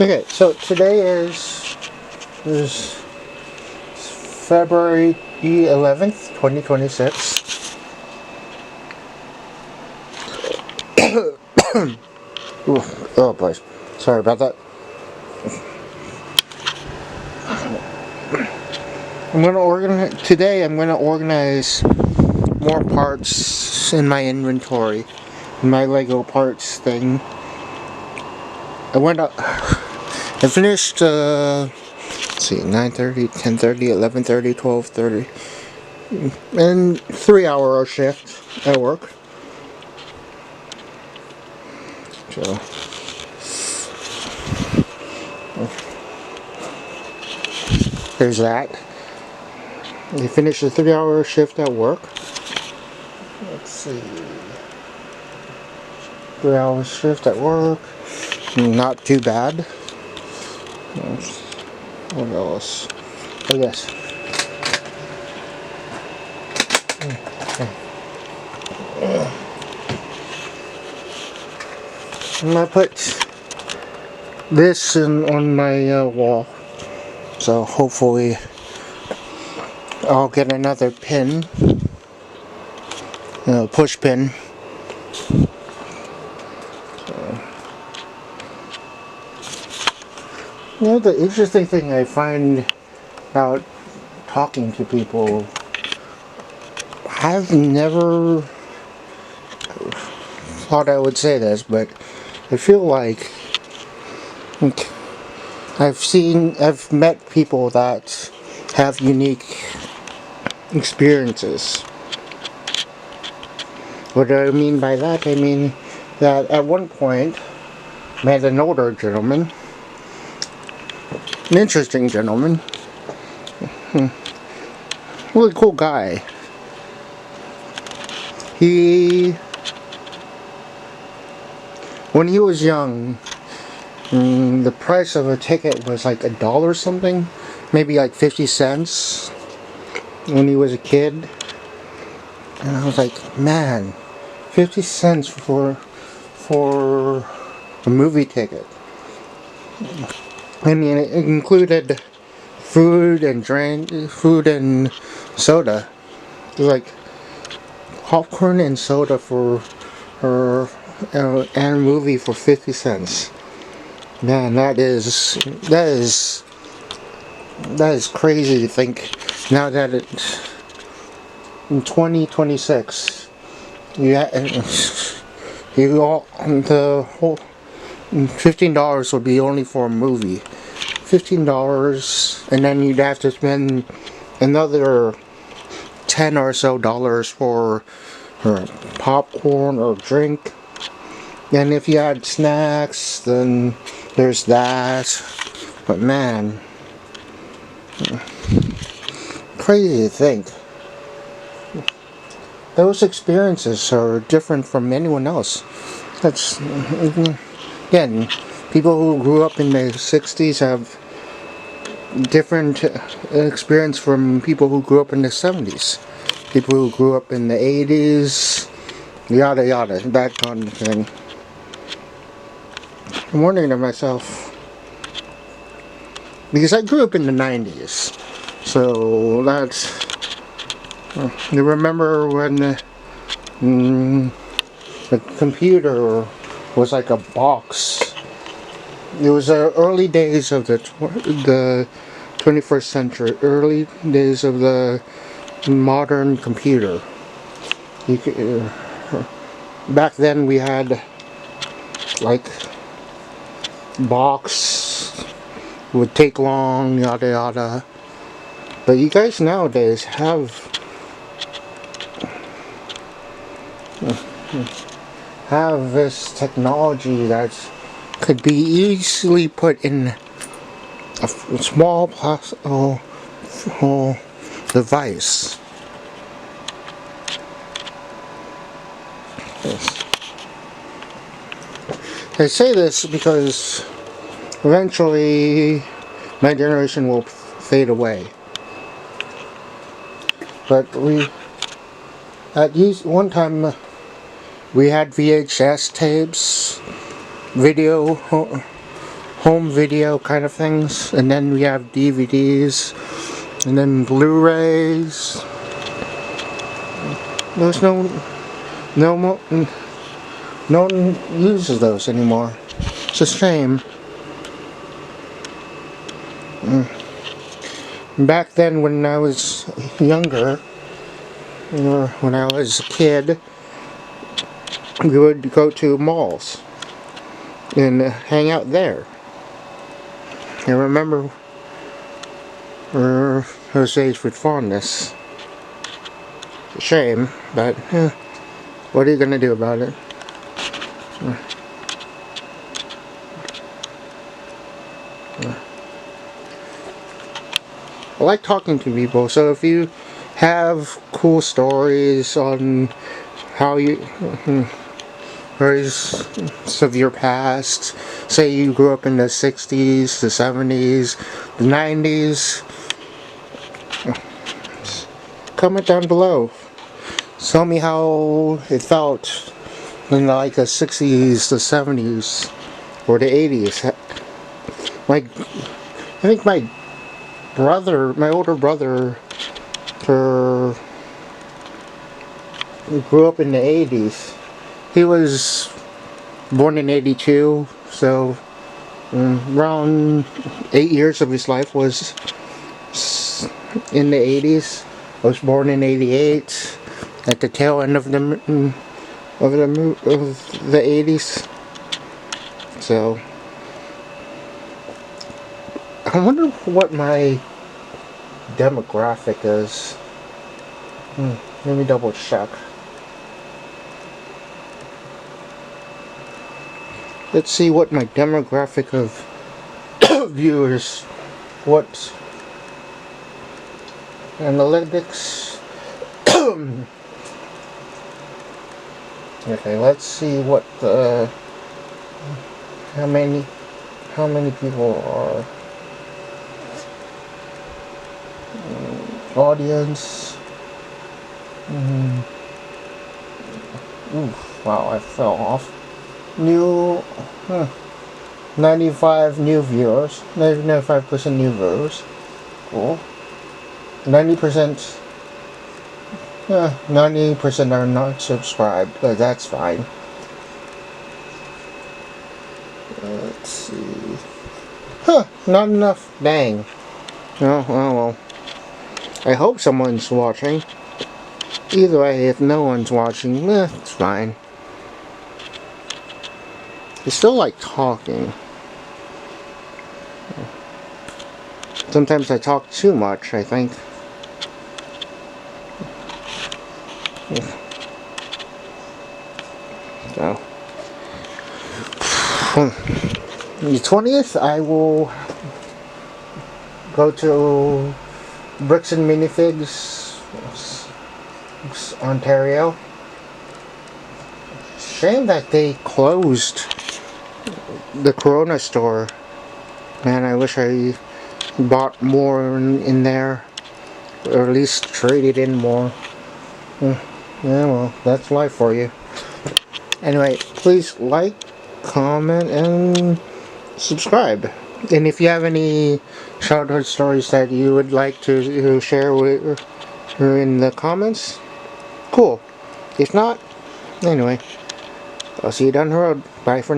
Okay, so today is February 11th, 2026. Ooh, oh boy, sorry about that. I'm gonna organize more parts in my inventory, in my Lego parts thing. I finished, let's see, 9:30, 10:30, 11:30, 12:30, and 3 hour shift at work. So, there's that. I finished a 3 hour shift at work. Let's see. 3 hour shift at work. Not too bad. What else? Oh yes. I'm gonna put this on my wall. So hopefully I'll get another pin. Push pin. The interesting thing I find out talking to people, I've never thought I would say this, but I feel like I've met people that have unique experiences. What do I mean by that? I mean that at one point, I met an older gentleman, an interesting gentleman, really cool guy. When he was young, the price of a ticket was like $1 something, maybe like 50 cents when he was a kid. And I was like, man, 50 cents for a movie ticket. I mean, it included food and soda. It was like popcorn and soda and a movie for 50 cents. Man, that is crazy to think. Now that it's in 2026, the whole $15 would be only for a movie. $15, and then you'd have to spend another $10 or so for popcorn or drink. And if you had snacks, then there's that. But man, crazy to think. Those experiences are different from anyone else. That's, again, people who grew up in the 60s have different experience from people who grew up in the 70s. People who grew up in the 80s, yada yada, that kind of thing. I'm wondering to myself, because I grew up in the 90s, so that's, you remember when the computer was like a box. It was the early days of the 21st century, early days of the modern computer. Back then we had like box, would take long, yada yada. But you guys nowadays have this technology that could be easily put in a small plastic device. Yes. I say this because eventually my generation will fade away. But one time we had VHS tapes, video home video kind of things, and then we have DVDs, and then Blu-rays. There's no more, no one uses those anymore. It's a shame. Back then, when I was younger, or when I was a kid, we would go to malls and hang out there. I remember those days with fondness. It's a shame, but what are you gonna do about it? I like talking to people, so if you have cool stories on how you stories of your past, say you grew up in the 60s, the 70s, the 90s, comment down below. Tell me how it felt in like the 60s, the 70s, or the 80s. Like, I think my older brother, grew up in the 80s. He was born in 82, so around 8 years of his life was in the 80s. I was born in 88, at the tail end of the 80s. So I wonder what my demographic is. Let me double check. Let's see what my demographic of viewers, what analytics. Okay, let's see what how many people are audience. Oof, wow, I fell off. New 95 new viewers, 95% new viewers. Cool. 90% 90% are not subscribed, but that's fine. Let's see. Not enough. Dang. Oh well. I hope someone's watching. Either way, if no one's watching, it's fine. I still like talking. Sometimes I talk too much, I think. So, the 20th, I will go to Bricks and Minifigs, Ontario. Shame that they closed the Corona store. Man, I wish I bought more in there, or at least traded in more. Yeah, well, that's life for you. Anyway, please like, comment, and subscribe. And if you have any childhood stories that you would like to share with her in the comments, cool. If not, anyway, I'll see you down the road. Bye for now.